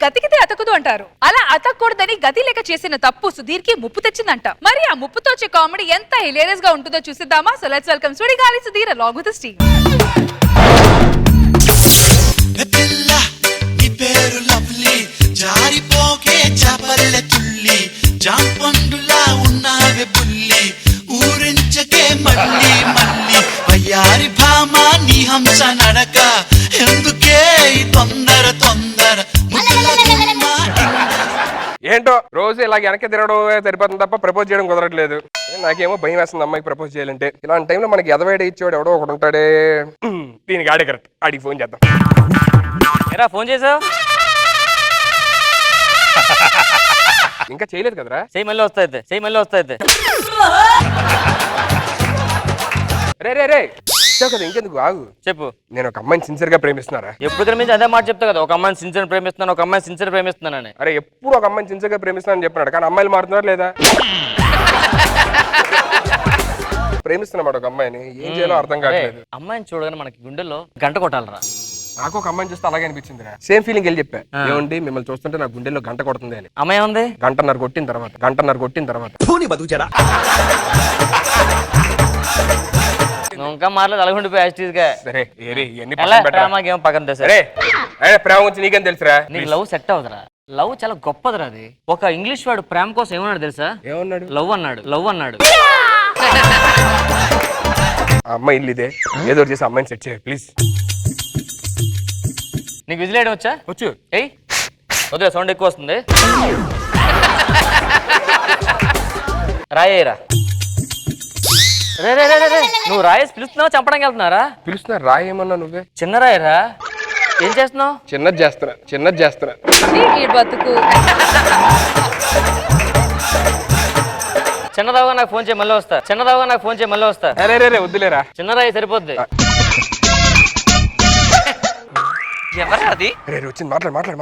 గతికితే అతకదు అంటారు. అలా అతకూడదని గతి లేక చేసిన తప్పు సుధీర్ కి ముప్పు తెచ్చిందంట. మరి ఆ ముప్పుతో వచ్చే కామెడీ ఎంత హిలేరియస్ గా ఉంటుందో చూసిద్దామా? So let's welcome Sudigali Sudheer along with his team. జారిపోకే చాపల్ల తుల్లి జాంపండులా ఉన్నావే బుల్లి ఊరించకే మళ్ళీ మళ్ళీ వయ్యారి భామ నీ హంస నడక ఎందుకే తొందర తొందర. ఏంటో రోజు ఇలా వెనక్కి తిరగడం సరిపోతుంది తప్ప ప్రపోజ్ చేయడం కుదరట్లేదు. నాకేమో భయం వేస్తుంది అమ్మాయికి ప్రపోజ్ చేయాలంటే. ఇలాంటి టైంలో మనకి ఎదవేడ ఇచ్చేవాడు ఎవడో ఒకడు ఉంటాడే. దీనికి ఆడే కరెక్ట్, ఆడికి ఫోన్ చేద్దాం. ఏరా ఫోన్ చేసావు? ఇంకా చేయలేదు కదరా? చెయ్యి మళ్ళీ వస్తాయి. రే రే రే కదా, ఇంకెందుకు ఆగు. చెప్పు. నేను ఒక అమ్మాయిని సిన్సియర్ గా ప్రేమిస్తున్నారా? ఎప్పుడు కనిపించి అదే మాట చెప్తా కదా, ఒక అమ్మాయిని సిన్సియర్ ప్రేమిస్తున్నానని. అరే ఎప్పుడు ఒక అమ్మాయిని సిన్సియర్ గా ప్రేమిస్తున్నానని చెప్పినాడు, కానీ అమ్మాయిలు మారుతున్నారు లేదా? ప్రేమిస్తున్నమాట ఒక అమ్మాయిని, ఏం చేయాలో అర్థం కావట్లేదు. అమ్మాయిని చూడగానే మనకి గుండెల్లో గంట కొట్టాలరా. నాకు ఒక అమ్మాయిని చూస్తే అలాగే అనిపించింది. సేమ్ ఫీలింగ్ వెళ్ళి చెప్పా, ఏమండి మిమ్మల్ని చూస్తుంటే నాకు గుండెల్లో గంట కొడుతుంది అని. అమ్మాయి ఉంది గంటన్నర కొట్టిన తర్వాత ఇంకా మారలేదు, అలాగుండిపోయి యాస్టీస్గా. సరే పక్కన సరే, ప్రేమ గురించి నీకేం తెలుసురా? నీకు లవ్ సెట్ అవుతురా? లవ్ చాలా గొప్పదిరా. అది ఒక ఇంగ్లీష్ వాడు ప్రేమ కోసం ఏమన్నాడు తెలుసా? ఏమన్నాడు? లవ్ అన్నాడు. అమ్మాయి ఇల్లు ఇదే, ఏదో చేసి అమ్మాయిని సెట్ చేయ ప్లీజ్. నీకు విజిల్ వేయడం వచ్చా? వచ్చు. ఏయ్ వదిలే, సౌండ్ ఎక్కువ వస్తుంది. రాయేరా. రే రే రే రే, నువ్వు రాయేసి పిలుస్తున్నావు, చంపడానికి వెళ్తున్నారా? పిలుస్తున్నా రాయేమన్నా నువ్వే? చిన్న రాయరా, ఏం చేస్తున్నావు? చిన్నది చేస్తున్నా. చిన్నదాగా నాకు ఫోన్ చేయి మళ్ళీ వస్తా. అరే రే వద్దులేరా, చిన్న రాయి సరిపోద్ది. ఎవరా అది? వచ్చింది,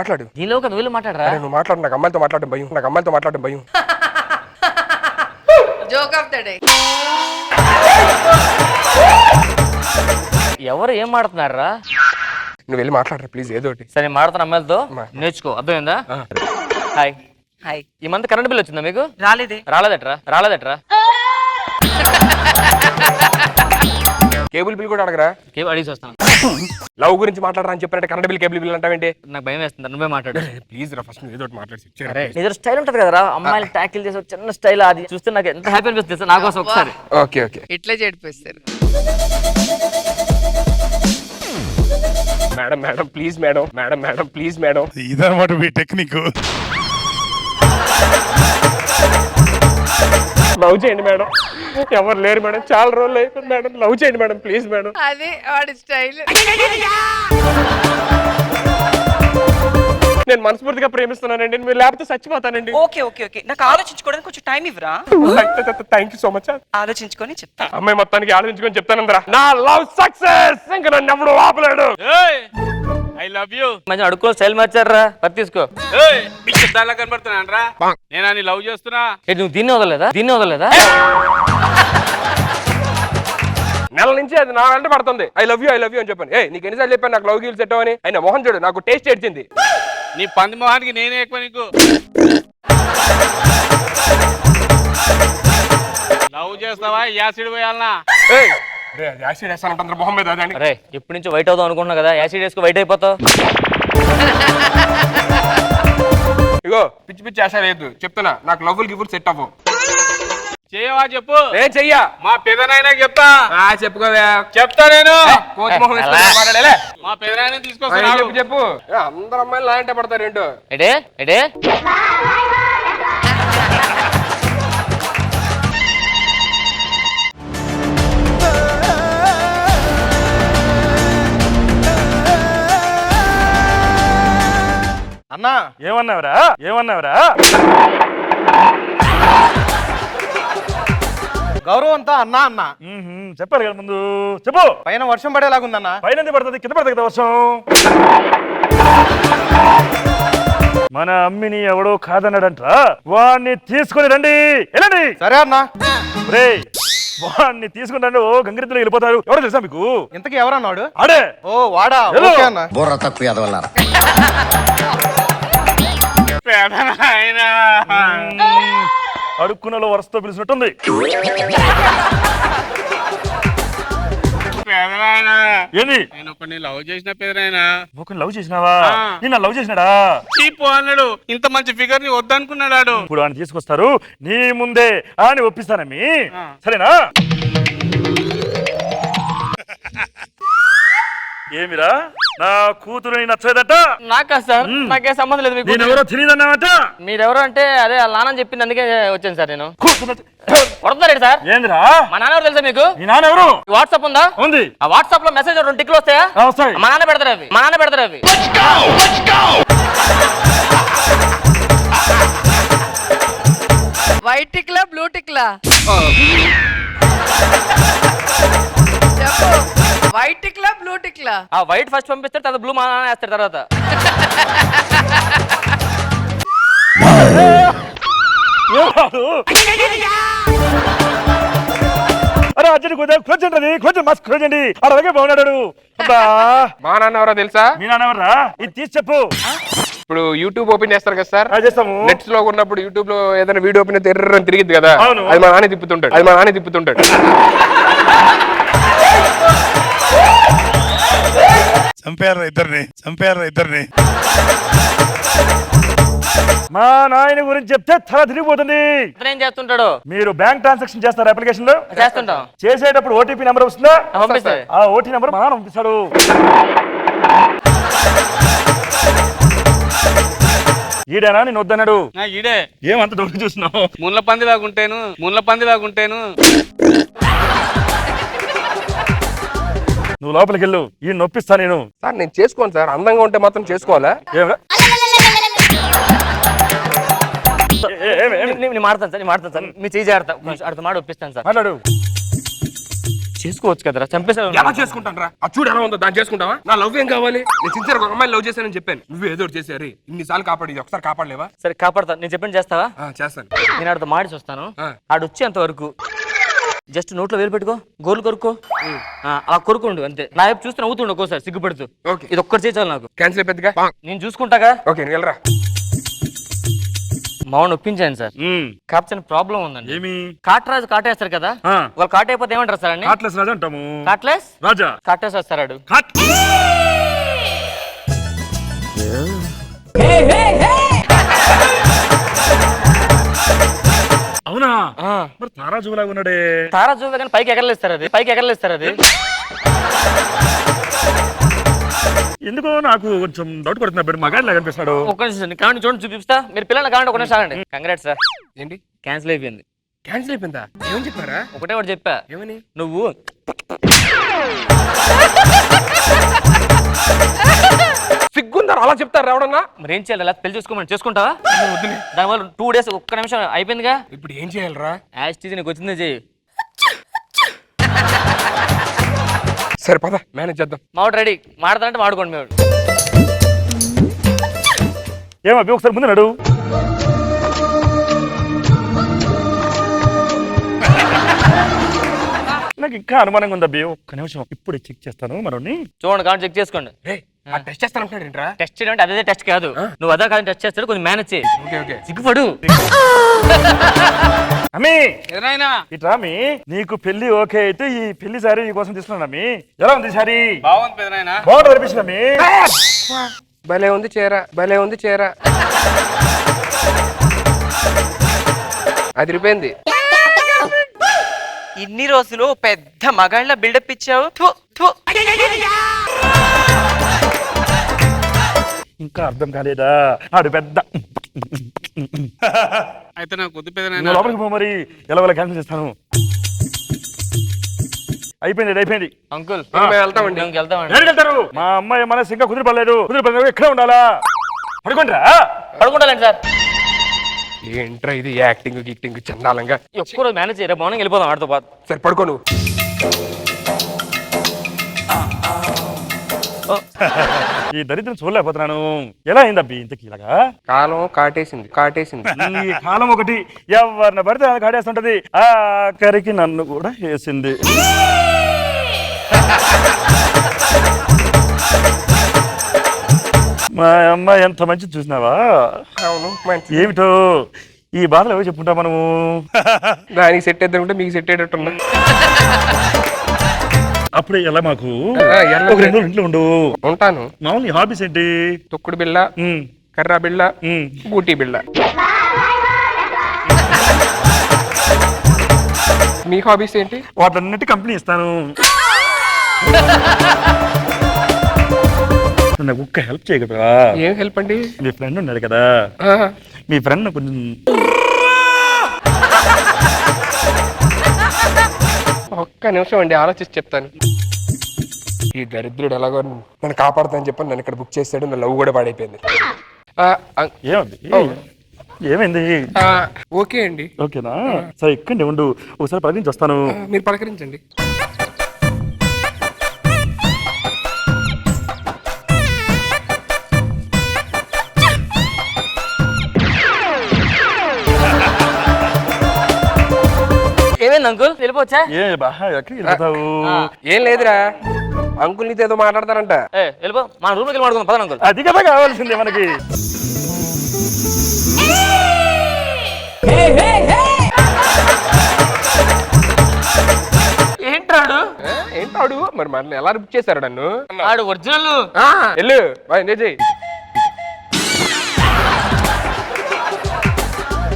మాట్లాడు. నీలో ఒక నువ్వు మాట్లాడరా. నువ్వు మాట్లాడు, నాకు అమ్మాయితో మాట్లాడడం భయం. Joke of the day. ఎవరు ఏం మాడుతున్నారా? నువ్వు వెళ్ళి మాట్లాడరా ప్లీజ్, ఏదో ఒకటి. సరే మాడుతున్న అమ్మాయిలతో నేర్చుకో, అర్థమైందా? హాయ్. ఈ మంత్ కరెంట్ బిల్ వచ్చిందా మీకు? రాలేదట్రా. కేబుల్ బిల్ కూడా అడగరా? అడిగి వస్తాను. లవ్ గురించి మాట్లాడరా అని చెప్పినట్టు కరెంట్ బిల్ కేబుల్ బిల్ అంటావేంటి? నాకు భయం వేస్తుంది, నువ్వే మాట్లాడు ప్లీజ్ రా. ఫస్ట్ ఏదో ఒకటి మాట్లాడి. ఏదో స్టైల్ ఉంటది కదరా, అమ్మాయిలు ట్యాకిల్ చేసే చిన్న స్టైల్, అది చూస్తే నాకు ఎంత హ్యాపీ అనిపిస్తుంది. నా కోసం ఒకసారి. ఓకే ఇట్లా చెడిపోస్తారు. Madam please madam. ఇదన్నమాట మీ టెక్నిక్. లవ్ చేయండి మేడం, ఎవరు లేరు మేడం, చాలా రోజులు అయిపోయింది మేడం, లవ్ చేయండి మేడం ప్లీజ్ మేడం. అదే వాడి స్టైల్. నేను మనస్ఫూర్తిగా ప్రేమిస్తున్నానండి, మీరు లేకపోతే చచ్చిపోతానండి. ఓకే నాకు ఆలోచించుకోవడానికి కొంచెం టైం ఇవ్వరా? Thank you so much. ఆలోచించుకొని చెప్తా. అమ్మాయి మొత్తానికి ఆలోచించుకొని చెప్తానందరా. నా లవ్ సక్సెస్, ఇంకా నన్ను ఎవడు ఆపలేడు. I love you. మంచి అడుక్కో స్టైల్ మార్చారా, పది తీసుకో. కనబడుతున్నా నేను లవ్ చేస్తున్నా. నువ్వు దీన్ని వదలలేదా? నెల నుంచి అది నా వెంట పడుతుంది. ఐ లవ్ యూ అని చెప్పాను. నీకు ఎన్నిసార్లు చెప్పాను నాకు లవ్ గీల్ సెట్ అని? అయినా మోహన్ చూడు, నాకు టేస్ట్ ఏడ్చింది. నీ పంది మొహానికి నేనే ఎక్కువ నీకు. లవ్ చేస్తావా? యాసిడ్ పోయాలనా? యాసిడ్ వేస్తానంటారు మొహం మీద. అరే ఇప్పటి నుంచి వైట్ అవుదాం అనుకుంటున్నా కదా, యాసిడ్ వేసుకో వైట్ అయిపోతావు. ఇగో పిచ్చి ఆశ లేదు చెప్తున్నా, నాకు లవ్ గిఫ్ట్ సెట్ అవ్వు. చేయవా చెప్పు. నేను చెయ్యా, మా పెదనాయన చెప్తా. చెప్పుకోవా? చెప్తా నేను. కోచ్ మొహం మాట్లాడలే, మా పెదనాయన తీసుకొస్తా. చెప్పు. అందరు అమ్మాయిలు లాంటి పడతారు ఏంటో. ఎడే అన్నా ఏమన్నావురా? గౌరవంతో అన్నా అన్నా చెప్పారు కదా ముందు. చెప్పు. పైన వర్షం పడేలాగుందన్నా. పైన పడుతుంది, కింద పడుతుంది కదా వర్షం. మన అమ్మిని ఎవడో కాదన్నాడంట్రా, వాడిని తీసుకుని రండి. వెళ్ళండి. సరే అన్నా. రే వాడిని తీసుకుని రండి. ఓ గంగిరెద్దులు వెళ్ళిపోతారు. ఎవడో తెలుసా మీకు? ఇంతకీ ఎవరన్నాడు? ఆడే. ఓ వాడా. ఓకే అన్నా. బుర్ర తక్కువ ఎదవల్లారా. పెదనాయనా అడుక్కునలో వరుసతో పిలిచినట్టుంది. పెదనాయనా ఏంది నేను ఒకరిని లవ్ చేసిన పెదనాయనా. ఒక లవ్ చేసినావా? నిన్న లవ్ చేసినాడా? చీపు అన్నాడు. ఇంత మంచి ఫిగర్ ని వద్దనుకున్నాడు. ఇప్పుడు ఆయన తీసుకొస్తారు, నీ ముందే అని ఒప్పిస్తానమ్మి. సరేనా? ఏమిరా నా కూతురు నచ్చలేదట? నాకా సార్, నాకే సంబంధం లేదు మీకు. నేనెవరో తెలియదన్నావట. మీరెవరో అంటే అదే వాళ్ళ నాన్న చెప్పింది, అందుకే వచ్చాను సార్ నేను. కొడుతున్నారేంటి సార్? ఏందిరా? మా నాన్న ఎవరు తెలుసా మీకు? నీ నాన్న ఎవరు? వాట్సాప్ ఉందా? ఉంది. ఆ వాట్సాప్ లో మెసేజ్ 2 టిక్లు వస్తాయా? వస్తాయి. మా నాన్న పెడతారు అవి. వైట్ టిక్లా బ్లూ టిక్లా వైట్ టిక్లా బ్లూ టిక్లా? ఆ వైట్ ఫస్ట్ పంపిస్తారు, తర్వాత బ్లూ మా నాన్న వేస్తారు తర్వాత. అరే అర్జెంట్ కొంచెం మస్తు క్లోజండి. అలాగే బాగున్నాడు. అబ్బా మా నాన్న ఎవరో తెలుసా? మీ నాన్న ఎవర్రా? ఇది తీసి చెప్పు. ఇప్పుడు యూట్యూబ్ ఓపెన్ చేస్తారు కదా సార్, చేస్తాము. నెట్స్ లో ఉన్నప్పుడు యూట్యూబ్ లో ఏదైనా వీడియో ఓపెన్ అయితే ఎర్రని తిరిగిద్ది కదా, అవును. అది మా నాన్న తిప్పుతుంటాడు. చంపారు ఇద్దరిని మా నాయన గురించి చెప్తే తల తిరిగిపోతుంది. అతను ఏం చేస్తుంటాడు? మీరు బ్యాంక్ ట్రాన్సాక్షన్ చేస్తారు అప్లికేషన్ లో? చేస్తుంటాం. చేసేటప్పుడు ఓటీపీ నెంబర్ వస్తుందా? పంపిస్తాయి. ఆ ఓటీ నెంబర్ మా నాన్న పంపిస్తాడు. ఈడేనా నేను వద్దన్నాడు? ఈడే ఏమంత దొంగ చూస్తున్నావు? ముళ్ళ పంది లాగుంటేను నువ్వు లోపలికి వెళ్ళు, ఈ నొప్పిస్తా నేను. సార్ నేను చేసుకోను సార్, అందంగా ఉంటే మాత్రం చేసుకోవాలా? ఏమిరా? నేను మాడతాను సార్, మీ చేయి జాగ్రత్త. అర్థం మాట ఒప్పిస్తాను సార్. మాట్లాడు. చేసుకోవచ్చు కదరా, చంపేసాను. ఎలా చేసుకుంటాను రా? ఆ చూడు ఎలా ఉందో, దాన్ని చేసుకుంటావా? నా లవ్ ఏం కావాలి? నేను సిన్సియర్ ఒక అమ్మాయిని లవ్ చేశానని చెప్పాను, నువ్వు ఏదో ఒకటి చేసారు. ఇన్నిసార్లు కాపాడి ఒకసారి కాపాడలేవా? సరే కాపాడతా, నేను చెప్పండి చేస్తావా? చేస్తాను. నేను ఆడితో మాడిచి వస్తాను. ఆడొచ్చేంత వరకు జస్ట్ నోట్లో వేలు పెట్టుకో, గోర్లు కొరుక్కో, అలా కొరుకుండు అంతే. నా వైపు చూస్తే నవ్వుతుండు ఒక్కోసారి సిగ్గుపడుతూ. ఇది ఒక్కటి చేయాలి నాకు. క్యాన్సిల్ అయిపోద్దిగా. నేను చూసుకుంటాగా. ఓకే నువ్వు వెళ్ళరా. మామూలు ఒప్పించాను సార్. కాకపోతే ప్రాబ్లం ఉందండి. ఏమి? కాటరాజు కాటేస్తారు కదా, వాళ్ళు కాటైపోతే ఏమంటారు సార్ అండి? కాట్లెస్ రాజా అంటాము. కాట్లెస్ రాజా కాటేసి వస్తాడు. అవునా? మరి తారాజులాగా ఉన్నాడే. తారాజు కానీ పైకి ఎగరలేస్తారు అది. ఎందుకో నాకు కొంచెం డౌట్ పడుతున్నా. మగాడిలా కనిపిస్తున్నాడు. ఒక్క నిమిషం కాండి చూడండి, చూపిస్తా. మీరు పిల్లలు కాండి, ఒక నిమిషం ఆగండి. కంగ్రాట్స్ సార్, ఏంటి క్యాన్సిల్ అయిపోయింది. క్యాన్సిల్ అయిపోయిందా? ఏమని చెప్పారా? ఒకటే ఒకటి చెప్పా. ఏమని? నువ్వు సిగ్గుందారు అలా చెప్తారు రావడన్నా? మరి ఏం చేయాలి? పెళ్లి చేసుకోమని చేసుకుంటావా? దానివల్ల 2 days ఒక్క నిమిషం అయిపోయిందిగా. ఇప్పుడు ఏం చేయాలరా? యాజ్ నీకు వచ్చిందే చెయ్యి. సరే పద మేనేజ్ చేద్దాం. మావాడు రెడీ, మాడతానంటే మాడుకోండి. మేము ఏమబ్బి ఒకసారి ముందు నడు. నాకు ఇంకా అనుమానంగా ఉంది అబ్బి. ఒక్క నిమిషం ఇప్పుడు చెక్ చేస్తాను. మరోని చూడండి కాండి, చెక్ చేసుకోండి. టెస్ట్ చేస్తానంటాడు ఏంట్రా? టెస్ట్ చేయడం అంటే అదే టెస్ట్ కాదు. నువ్వు అదే కాదు టెస్ట్ చేస్తాడు, కొంచెం మేనేజ్ చేయి. ఓకే సిగ్గుపడు. అమ్మి పెదనాయనా ఇట్రా అమ్మి, నీకు పెళ్లి ఓకే అయితే ఈ పెళ్లి సారీ నీ కోసం తీసుకున్నాను అమ్మి. ఎలా ఉంది సారీ? బాగుంది పెదనాయనా. బాగుంటుంది అనిపించింది అమ్మి. భలే ఉంది చీర అది రిపోయింది. ఇన్ని రోజులు పెద్ద మగాళ్ళ బిల్డప్ ఇచ్చావు. ఇంకా అర్థం కాలేదా? ఆడు పెద్ద అయితే నాకు వద్దు నువ్వు పెదనాయనా. లోపలికి పో, మరి ఎలా క్యాన్సిల్ చేస్తాను. అయిపోయింది. అంకుల్ మేము వెళ్తామండి. వెళ్తామండి. ఎక్కడికి వెళ్తారు? మా అమ్మాయి మనసు ఇంకా కుదిరిపడలేదు. ఇక్కడే ఉండాలా? పడుకుంటారా? పడుకుంటానండి సార్. ఏంట్రా ఇది యాక్టింగ్ చందాలంగా? ఒక్కరోజు మేనేజ్ చేయరా, మార్నింగ్ వెళ్ళిపోదాం వాడితో పాటు. సరే పడుకో నువ్వు. ఈ దరిద్రం చూడలేకపోతున్నాను. ఎలా అయింది అబ్బి ఇంతకీ ఇలాగా? కాలం కాటేసింది. ఈ కాలం ఒకటి ఎవరిని పడితే అది కాటేస్తుంటది. ఆఖరికి నన్ను కూడా వేసింది. మా అమ్మ ఎంత మంచిది చూసినావా? అవును మంచి ఏమిటో ఈ బాధలు ఎవరు చెప్పుకుంటా మనము? దానికి సెట్ అవుతుంటే మీకు సెట్ అయ్యేటట్టున్నా. అప్పుడే ఎలా మాకు ఎలా? ఒక 2 రోజులు ఇంట్లో ఉండు. ఉంటాను. మామూలు నీ హాబీస్ ఏంటి? తొక్కుడు బిళ్ళ, ఉమ్, కర్రా బిళ్ళ, ఉమ్. బూటీ బిళ్ళ. మీ హాబీస్ ఏంటి? వాటన్నిటి కంపెనీ ఇస్తాను. నాకు ఒక్క హెల్ప్ చేయగలరా? ఏం హెల్ప్ అండి? మీ ఫ్రెండ్ ఉన్నాడు కదా, మీ ఫ్రెండ్ కొంచెం ఒక్క నిమిషం అండి, ఆలోచించి చెప్తాను. ఈ దరిద్రుడు ఎలాగో నన్ను కాపాడుతానని చెప్పి నన్ను ఇక్కడ బుక్ చేశాడు. నా లవ్ కూడా పాడైపోయింది. ఏమంది? ఏమైంది? ఓకే అండి. ఓకేనా? సరే ఇక్కడే ఉండు, ఒకసారి పలకరించి వస్తాను. మీరు పలకరించండి. ఏమైంది అంకుల్ వెళ్ళిపోవచ్చా? ఏ బాహా ఎక్కడికి వెళ్ళిపోతావు? ఏం లేదురా, అంకుల్ నీతో ఏదో మాట్లాడతారంట. వెళ్ళిపో, మన రూమ్కి వెళ్ళి మాట్లాడుకుందాం పద అంకుల్. అది కదా కావాల్సిందే మనకి. ఏంటాడు ఏంటాడు మరి మళ్ళీ ఎలా బుక్ చేశారు నన్ను? ఆడు ఒరిజినల్. వెళ్ళు బాయ్, ఎంజాయ్ చేయి.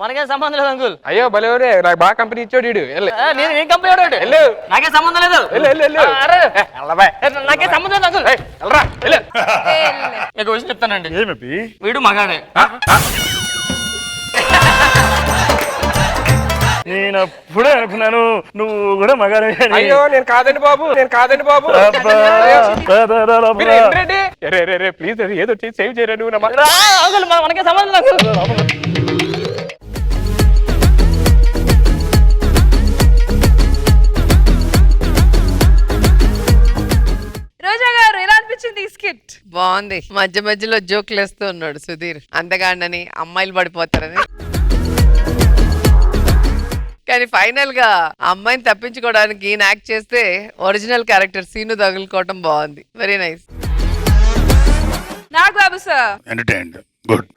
మనకేం సంబంధం లేదు అంకుల్. అయ్యో భలేవరే, నాకు బాగా కంపెనీ ఇచ్చాడు వీడు. వెళ్ళు. నేను కంపెనీ వాడు వెళ్ళు. నాకేం సంబంధం లేదు. వెళ్ళు, వెళ్ళు, వెళ్ళు. వెళ్ళ బాయ్. నాకేం సంబంధం లేదు అంకుల్. వెళ్ళరా, వెళ్ళు. మీకు విషయం చెప్తానండి. ఏమీ వీడు మగాడే. నేను అప్పుడే అనుకున్నాను నువ్వు కూడా మగాడే అని. అయ్యో నేను కాదండి బాబు, నేను కాదండి బాబు. అబ్బా, మీరు ఏంటండి? రే ప్లీజ్ ఏదో వచ్చి సేవ్ చేయరా నువ్వు నా మాట. అంకుల్ మనకేం సంబంధం లేదు అంకుల్. రోజా గారు ఎలా అనిపించింది ఈ స్కిట్? బాగుంది. మధ్య మధ్యలో జోకులు వేస్తూ ఉన్నాడు సుధీర్, అందగాడని అమ్మాయిలు పడిపోతారని. కానీ ఫైనల్ గా అమ్మాయిని తప్పించుకోవడానికి ఈయన యాక్ట్ చేస్తే ఒరిజినల్ క్యారెక్టర్ సీను తగులుకోవటం బాగుంది. Very nice. Nagababu sir entertained good.